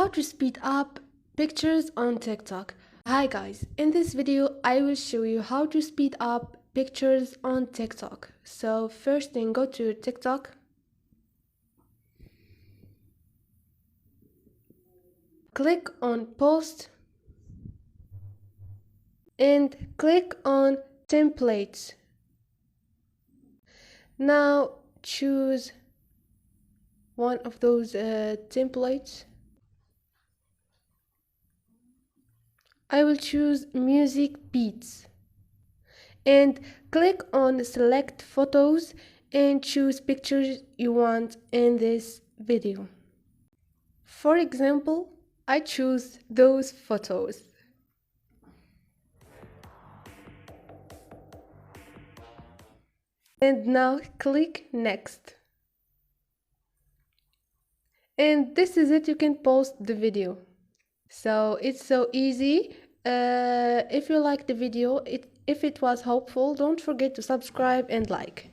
How to speed up pictures on TikTok. Hi guys, in this video I will show you how to speed up pictures on TikTok. So first thing, go to TikTok, click on post and click on templates. Now choose one of those templates. I will choose music beats and click on select photos and choose pictures you want in this video. For example, I choose those photos. And now click next. And this is it, you can post the video. So it's so easy. If you like the video, if it was helpful, don't forget to subscribe and like.